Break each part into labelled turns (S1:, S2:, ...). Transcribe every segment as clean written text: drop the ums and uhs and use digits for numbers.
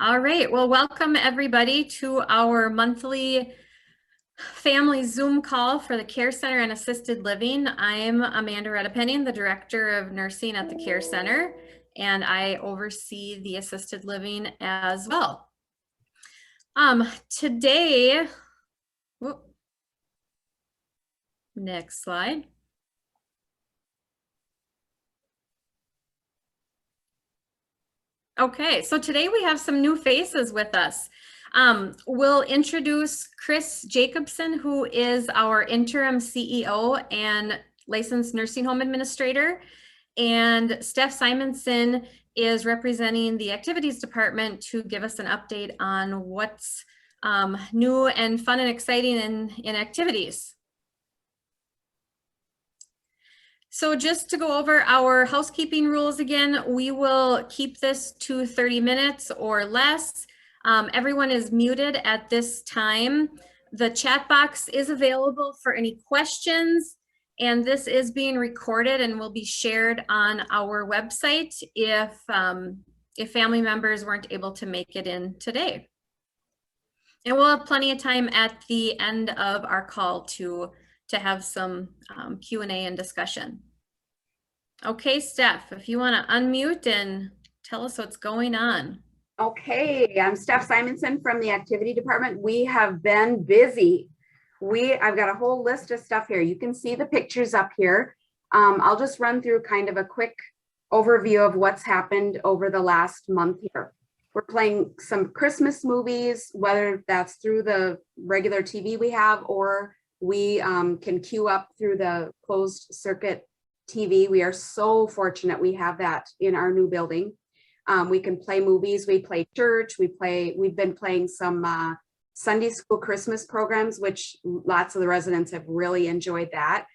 S1: All right, well, welcome everybody to our monthly family Zoom call for the Care Center and Assisted Living. I'm Amanda Redepenning, the Director of Nursing at the Care Center, and I oversee the Assisted Living as well. Today, whoop, next slide. Okay, so today we have some new faces with us. We'll introduce Chris Jacobson, who is our interim CEO and licensed nursing home administrator. And Steph Simonson is representing the activities department to give us an update on what's new and fun and exciting in activities. So just to go over our housekeeping rules again, we will keep this to 30 minutes or less. Everyone is muted at this time. The chat box is available for any questions, and this is being recorded and will be shared on our website if family members weren't able to make it in today. And we'll have plenty of time at the end of our call to have some Q&A and discussion. Okay, Steph, if you want to unmute and tell us what's going on.
S2: Okay, I'm Steph Simonson from the activity department. We have been busy. I've got a whole list of stuff here. You can see the pictures up here. I'll just run through kind of a quick overview of what's happened over the last month here. We're playing some Christmas movies, whether that's through the regular TV we have, or we can queue up through the closed circuit TV. We are so fortunate we have that in our new building. We can play movies, we play church, we've been playing some Sunday school Christmas programs, which lots of the residents have really enjoyed that.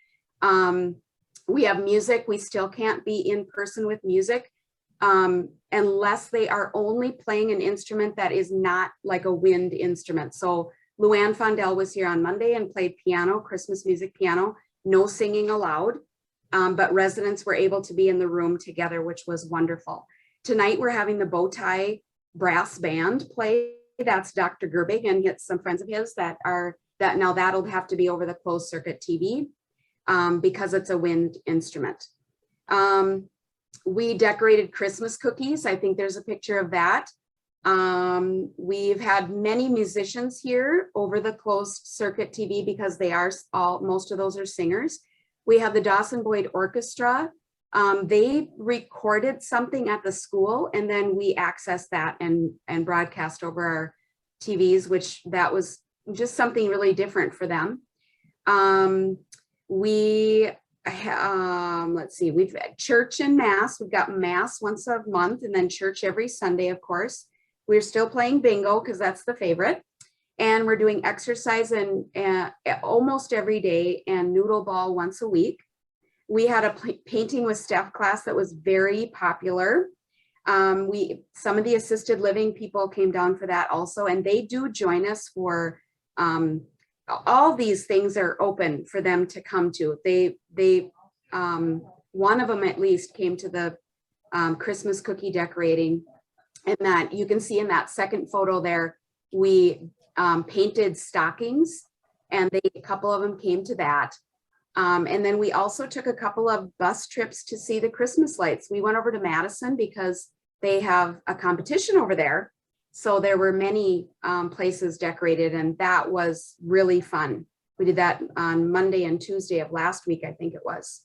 S2: We have music. We still can't be in person with music unless they are only playing an instrument that is not like a wind instrument. So Luann Fondell was here on Monday and played piano, Christmas music piano, no singing allowed, but residents were able to be in the room together, which was wonderful. Tonight we're having the bow tie brass band play. That's Dr. Gerbig and some friends of his now that'll have to be over the closed circuit TV because it's a wind instrument. We decorated Christmas cookies. I think there's a picture of that. We've had many musicians here over the closed circuit TV because most of those are singers. We have the Dawson Boyd Orchestra. They recorded something at the school and then we accessed that and broadcast over our TVs, which that was just something really different for them. Let's see, we've had church and mass. We've got mass once a month and then church every Sunday, of course. We're still playing bingo because that's the favorite. And we're doing exercise almost every day and noodle ball once a week. We had a painting with Steph class that was very popular. Some of the assisted living people came down for that also, and they do join us for all these things are open for them to come to. One of them at least came to the Christmas cookie decorating, and that you can see in that second photo there, we painted stockings, and a couple of them came to that. And then we also took a couple of bus trips to see the Christmas lights. We went over to Madison because they have a competition over there. So there were many places decorated, and that was really fun. We did that on Monday and Tuesday of last week, I think it was.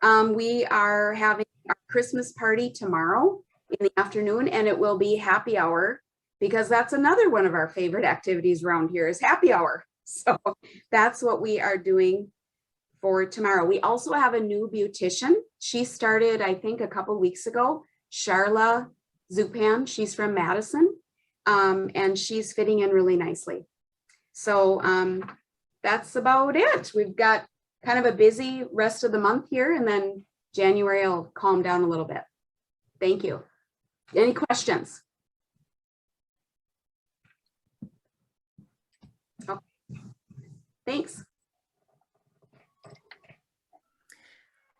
S2: We are having our Christmas party tomorrow in the afternoon, and it will be happy hour because that's another one of our favorite activities around here is happy hour. So that's what we are doing for tomorrow. We also have a new beautician. She started, I think, a couple weeks ago, Charla Zupan. She's from Madison, and she's fitting in really nicely. So that's about it. We've got kind of a busy rest of the month here, and then January will calm down a little bit. Thank you. Any questions? Okay. Thanks.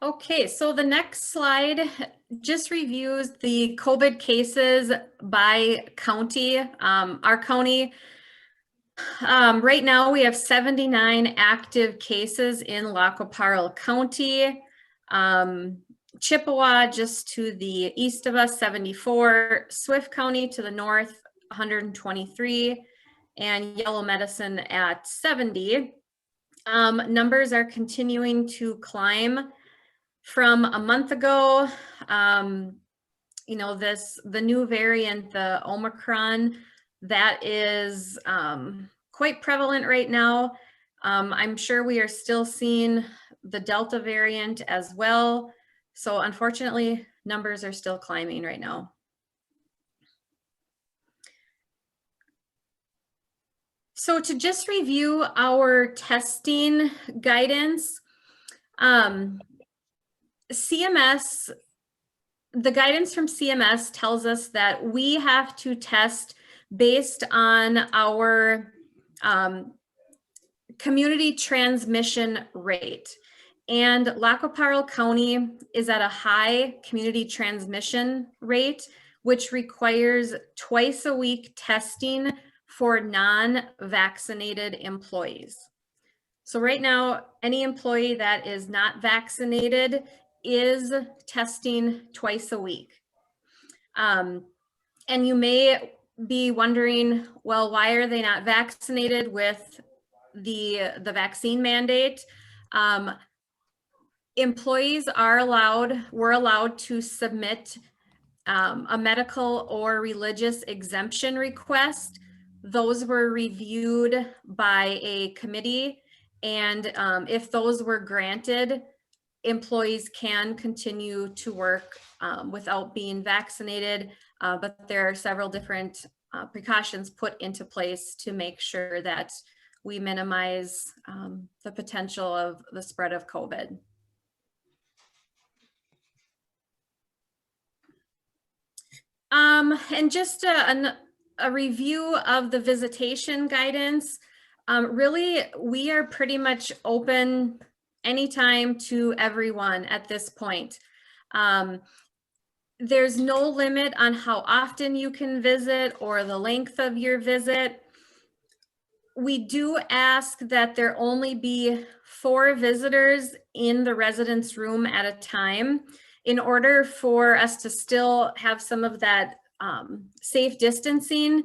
S1: Okay, so the next slide just reviews the COVID cases by county. Our county, right now we have 79 active cases in Lac-qui-Parle County. Chippewa, just to the east of us, 74. Swift County to the north, 123. And Yellow Medicine at 70. Numbers are continuing to climb. From a month ago, you know, the new variant, the Omicron, that is quite prevalent right now. I'm sure we are still seeing the Delta variant as well. So unfortunately, numbers are still climbing right now. So to just review our testing guidance, CMS, the guidance from CMS tells us that we have to test based on our community transmission rate. And Lac-qui-Parle County is at a high community transmission rate, which requires twice a week testing for non-vaccinated employees. So right now, any employee that is not vaccinated is testing twice a week. And you may be wondering, well, why are they not vaccinated with the vaccine mandate? Employees were allowed to submit a medical or religious exemption request. Those were reviewed by a committee, and if those were granted, employees can continue to work without being vaccinated, but there are several different precautions put into place to make sure that we minimize the potential of the spread of COVID. And just a review of the visitation guidance. Really, we are pretty much open anytime to everyone at this point. There's no limit on how often you can visit or the length of your visit. We do ask that there only be 4 visitors in the residence room at a time in order for us to still have some of that safe distancing.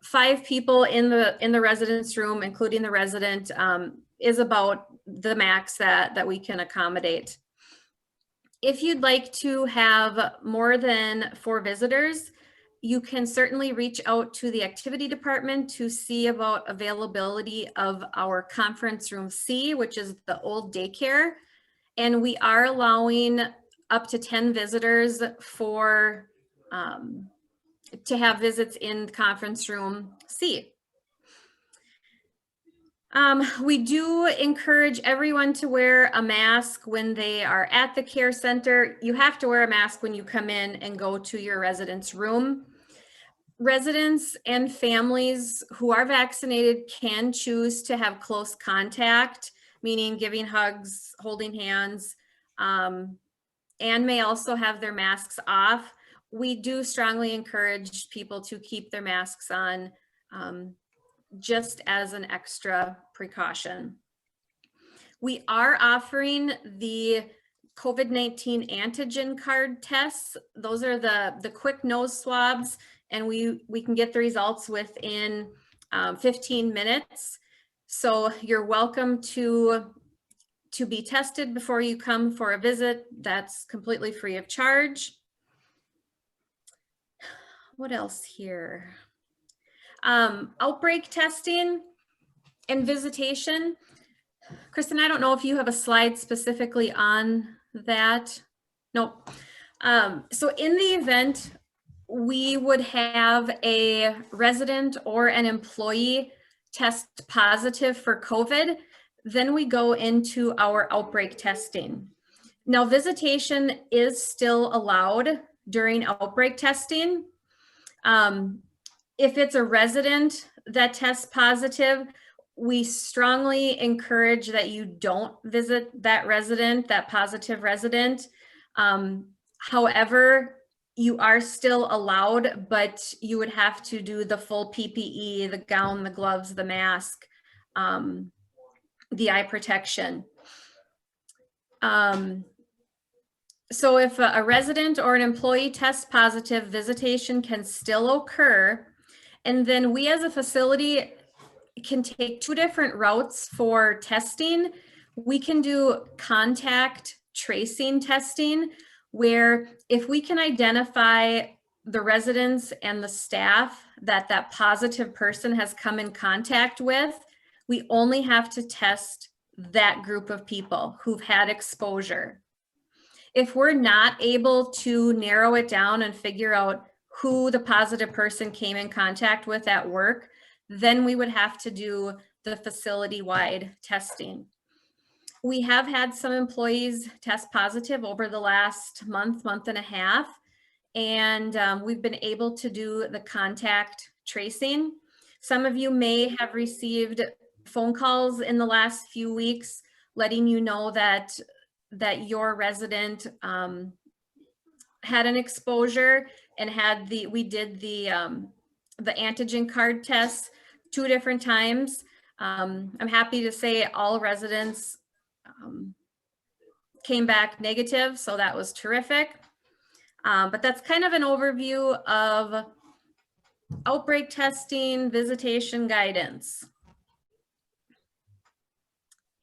S1: 5 people in the residence room, including the resident, is about the max that we can accommodate. If you'd like to have more than 4 visitors, you can certainly reach out to the activity department to see about availability of our conference room C, which is the old daycare. And we are allowing up to 10 visitors for to have visits in conference room C. We do encourage everyone to wear a mask when they are at the care center. You have to wear a mask when you come in and go to your residence room. Residents and families who are vaccinated can choose to have close contact, meaning giving hugs, holding hands, and may also have their masks off. We do strongly encourage people to keep their masks on just as an extra precaution. We are offering the COVID-19 antigen card tests. Those are the quick nose swabs, and we can get the results within 15 minutes. So you're welcome to be tested before you come for a visit. That's completely free of charge. What else here? Outbreak testing and visitation. Kristen, I don't know if you have a slide specifically on that. No. So in the event we would have a resident or an employee test positive for COVID, then we go into our outbreak testing. Now, visitation is still allowed during outbreak testing. If it's a resident that tests positive, we strongly encourage that you don't visit that resident, that positive resident. However, you are still allowed, but you would have to do the full PPE, the gown, the gloves, the mask, the eye protection. So if a resident or an employee tests positive, visitation can still occur. And then we as a facility can take two different routes for testing. We can do contact tracing testing, where if we can identify the residents and the staff that that positive person has come in contact with, we only have to test that group of people who've had exposure. If we're not able to narrow it down and figure out who the positive person came in contact with at work, then we would have to do the facility-wide testing. We have had some employees test positive over the last month and a half, and we've been able to do the contact tracing. Some of you may have received phone calls in the last few weeks letting you know that your resident had an exposure and we did the antigen card test 2 different times. I'm happy to say all residents came back negative, so that was terrific. But that's kind of an overview of outbreak testing, visitation guidance.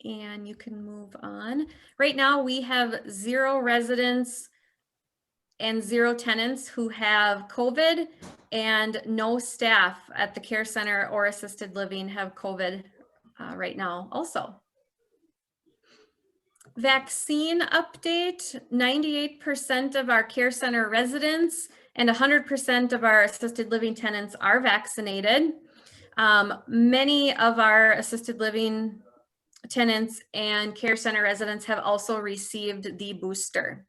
S1: And you can move on. Right now we have 0 residents and 0 tenants who have COVID, and no staff at the care center or assisted living have COVID right now also. Vaccine update, 98% of our care center residents and 100% of our assisted living tenants are vaccinated. Many of our assisted living tenants and care center residents have also received the booster.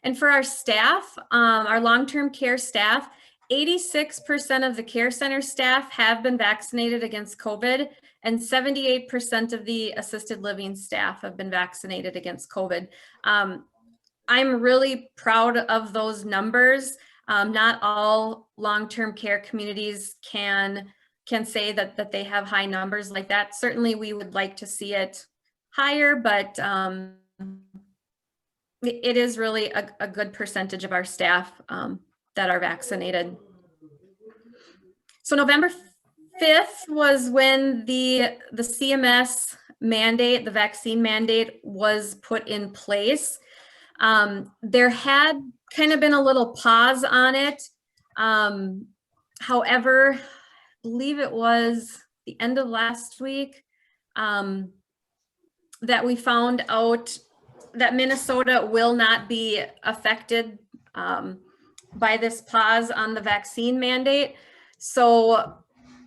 S1: And for our staff, our long-term care staff, 86% of the care center staff have been vaccinated against COVID, and 78% of the assisted living staff have been vaccinated against COVID. I'm really proud of those numbers. Not all long-term care communities can say that they have high numbers like that. Certainly we would like to see it higher, but it is really a good percentage of our staff that are vaccinated. So November 5th was when the CMS mandate, the vaccine mandate, was put in place. There had kind of been a little pause on it. However, I believe it was the end of last week that we found out that Minnesota will not be affected by this pause on the vaccine mandate. So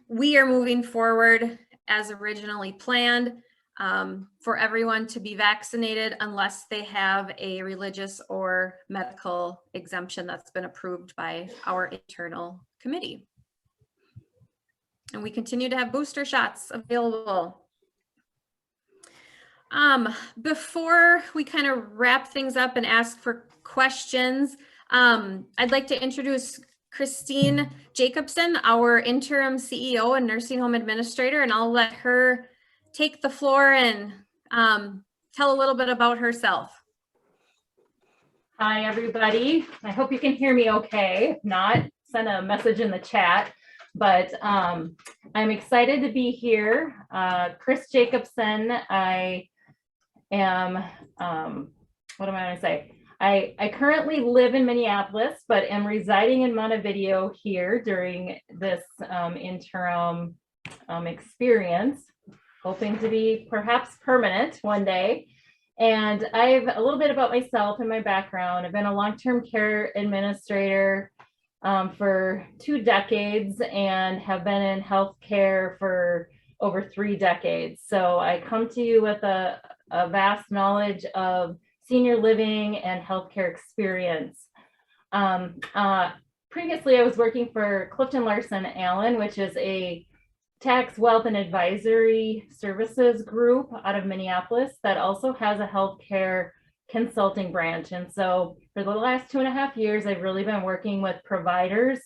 S1: we are moving forward as originally planned for everyone to be vaccinated unless they have a religious or medical exemption that's been approved by our internal committee. And we continue to have booster shots available. Before we kind of wrap things up and ask for questions, I'd like to introduce Christine Jacobson, our interim CEO and nursing home administrator, and I'll let her take the floor and tell a little bit about herself.
S3: Hi, everybody. I hope you can hear me okay. If not, send a message in the chat. But I'm excited to be here. Chris Jacobson, I am, what am I going to say? I currently live in Minneapolis, but am residing in Montevideo here during this interim experience, hoping to be perhaps permanent one day. And I've a little bit about myself and my background. I've been a long-term care administrator for 2 decades and have been in healthcare for over 3 decades. So I come to you with a vast knowledge of senior living and healthcare experience. Previously, I was working for Clifton Larson Allen, which is a tax, wealth, and advisory services group out of Minneapolis that also has a healthcare consulting branch. And so for the last 2.5 years, I've really been working with providers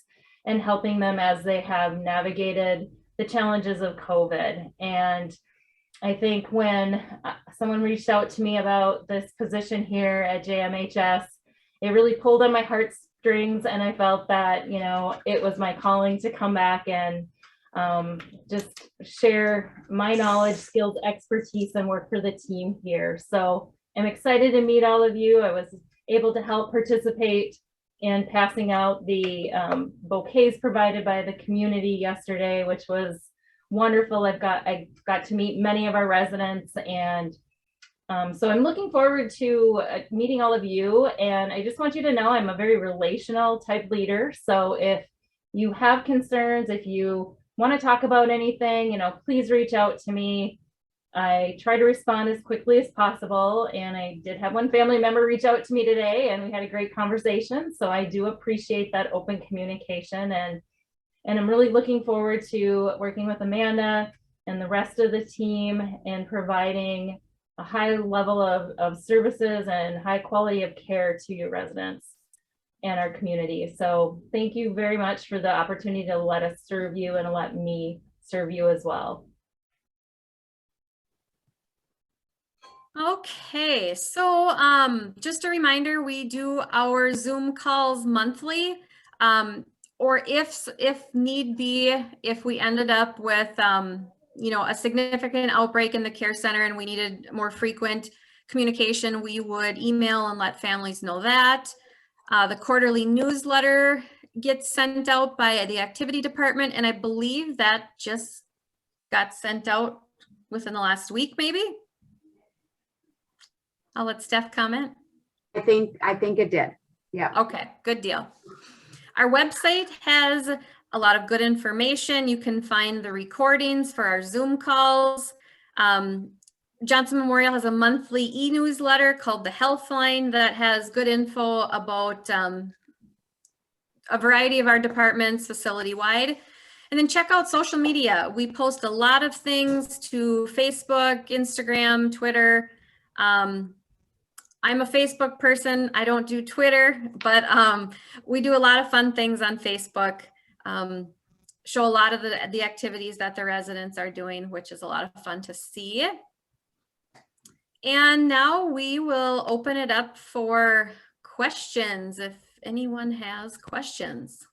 S3: and helping them as they have navigated the challenges of COVID. And I think when someone reached out to me about this position here at JMHS, it really pulled on my heartstrings, and I felt that, you know, it was my calling to come back and just share my knowledge, skills, expertise, and work for the team here. So I'm excited to meet all of you. I was able to help participate in passing out the bouquets provided by the community yesterday, which was wonderful. I got to meet many of our residents, and so I'm looking forward to meeting all of you. And I just want you to know I'm a very relational type leader. So if you have concerns, if you want to talk about anything, you know, please reach out to me. I try to respond as quickly as possible. And I did have one family member reach out to me today, and we had a great conversation. So I do appreciate that open communication. And I'm really looking forward to working with Amanda and the rest of the team and providing a high level of services and high quality of care to your residents and our community. So thank you very much for the opportunity to let us serve you and let me serve you as well.
S1: Okay, so just a reminder, we do our Zoom calls monthly, or if need be, if we ended up with you know, a significant outbreak in the care center and we needed more frequent communication, we would email and let families know that. The quarterly newsletter gets sent out by the activity department, and I believe that just got sent out within the last week, maybe. I'll let Steph comment.
S2: I think it did. Yeah.
S1: Okay, good deal. Our website has a lot of good information. You can find the recordings for our Zoom calls. Johnson Memorial has a monthly e-newsletter called the Healthline that has good info about a variety of our departments facility-wide. And then check out social media. We post a lot of things to Facebook, Instagram, Twitter. I'm a Facebook person. I don't do Twitter, but we do a lot of fun things on Facebook. Show a lot of the activities that the residents are doing, which is a lot of fun to see. And now we will open it up for questions if anyone has questions.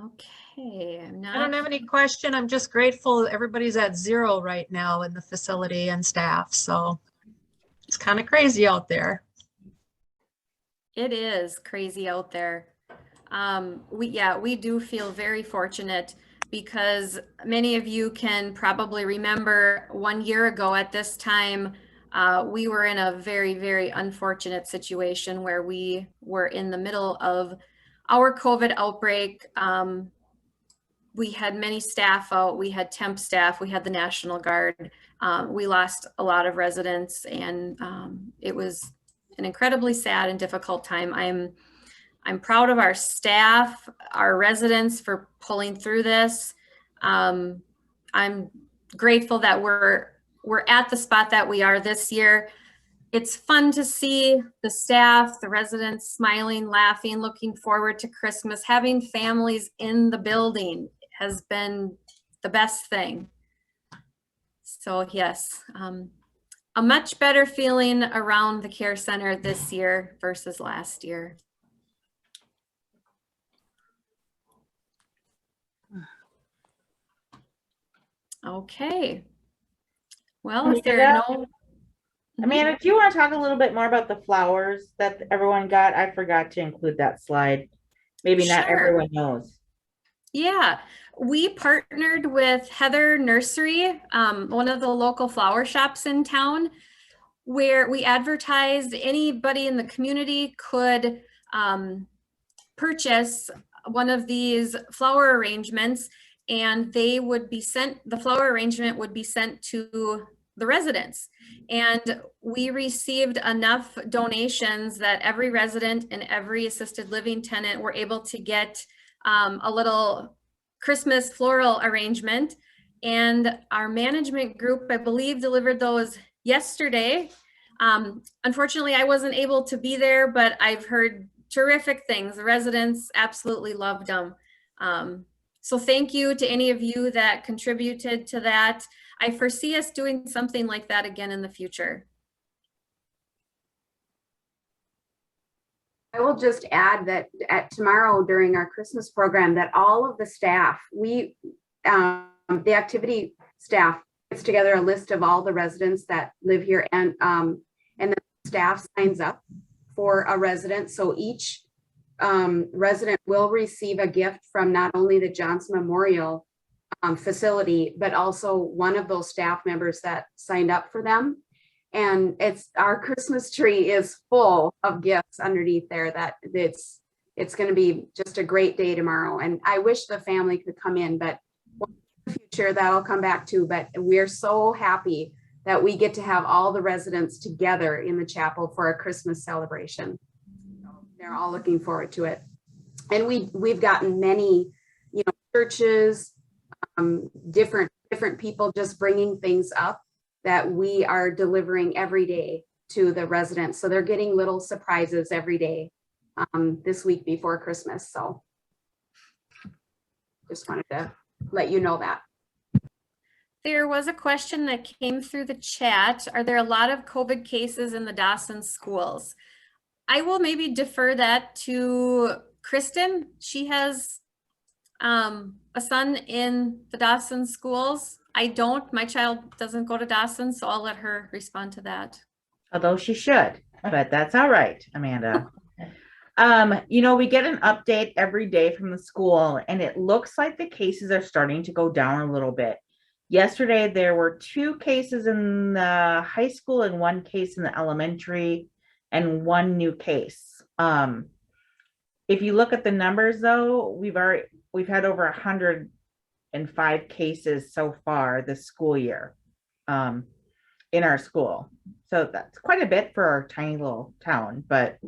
S1: Okay,
S4: I don't have any question. I'm just grateful everybody's at 0 right now in the facility and staff. So it's kind of crazy out there.
S1: It is crazy out there. We do feel very fortunate because many of you can probably remember 1 year ago at this time, we were in a very, very unfortunate situation where we were in the middle of our COVID outbreak. We had many staff out, we had temp staff, we had the National Guard. We lost a lot of residents, and it was an incredibly sad and difficult time. I'm proud of our staff, our residents for pulling through this. I'm grateful that we're at the spot that we are this year. It's fun to see the staff, the residents smiling, laughing, looking forward to Christmas. Having families in the building has been the best thing. So yes, a much better feeling around the care center this year versus last year. Okay. Well, if there are no...
S5: Amanda, do you want to talk a little bit more about the flowers that everyone got? I forgot to include that slide. Maybe not
S1: Sure.
S5: everyone knows.
S1: Yeah, we partnered with Heather Nursery, one of the local flower shops in town, where we advertised anybody in the community could purchase one of these flower arrangements. and they would be sent, the flower arrangement would be sent to the residents. And we received enough donations that every resident and every assisted living tenant were able to get a little Christmas floral arrangement. And our management group, I believe, delivered those yesterday. Unfortunately, I wasn't able to be there, but I've heard terrific things. The residents absolutely loved them. So thank you to any of you that contributed to that. I foresee us doing something like that again in the future.
S2: I will just add that at tomorrow during our Christmas program, that all of the staff, the activity staff puts together a list of all the residents that live here, and the staff signs up for a resident. So each resident will receive a gift from not only the Johnson Memorial facility, but also one of those staff members that signed up for them. And our Christmas tree is full of gifts underneath there. That it's going to be just a great day tomorrow. And I wish the family could come in, but in the future that'll come back too. But we're so happy that we get to have all the residents together in the chapel for a Christmas celebration. They're all looking forward to it. And we've gotten many, churches, different people just bringing things up that we are delivering every day to the residents. So they're getting little surprises every day this week before Christmas. So just wanted to let you know that.
S1: There was a question that came through the chat. Are there a lot of COVID cases in the Dawson schools? I will maybe defer that to Kristen. She has a son in the Dawson schools. I don't, my child doesn't go to Dawson, so I'll let her respond to that.
S5: Although she should, but that's all right, Amanda. We get an update every day from the school, and it looks like the cases are starting to go down a little bit. Yesterday, there were 2 cases in the high school and 1 case in the elementary and 1 new case. If you look at the numbers though, we've had over 105 cases so far this school year in our school. So that's quite a bit for our tiny little town, but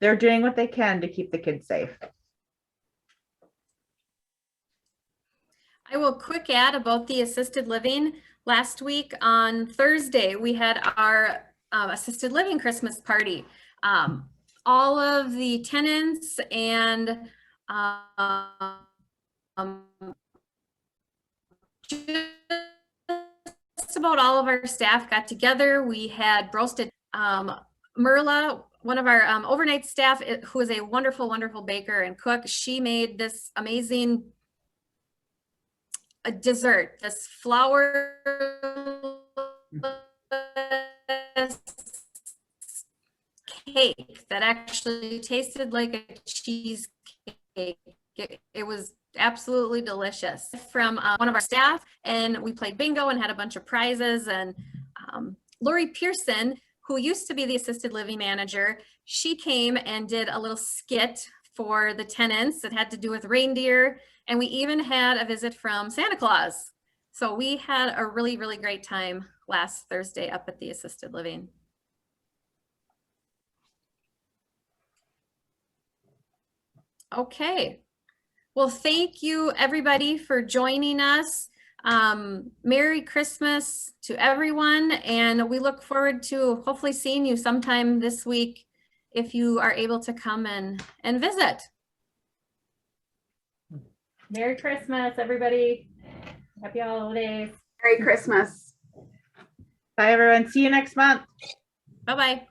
S5: they're doing what they can to keep the kids safe.
S1: I will quick add about the assisted living. Last week on Thursday, we had our assisted living Christmas party. All of the tenants and just about all of our staff got together. We had roasted Merla, one of our overnight staff, who is a wonderful, wonderful baker and cook. She made this amazing dessert, this flour cake that actually tasted like a cheesecake. It was absolutely delicious, from one of our staff, and we played bingo and had a bunch of prizes. And Lori Pearson, who used to be the assisted living manager, she came and did a little skit for the tenants that had to do with reindeer, and we even had a visit from Santa Claus. So we had a really, really great time last Thursday up at the assisted living. Okay. Well, thank you everybody for joining us. Merry Christmas to everyone, and we look forward to hopefully seeing you sometime this week if you are able to come and visit.
S3: Merry Christmas, everybody. Happy holidays.
S2: Merry Christmas.
S5: Bye, everyone. See you next month.
S1: Bye-bye.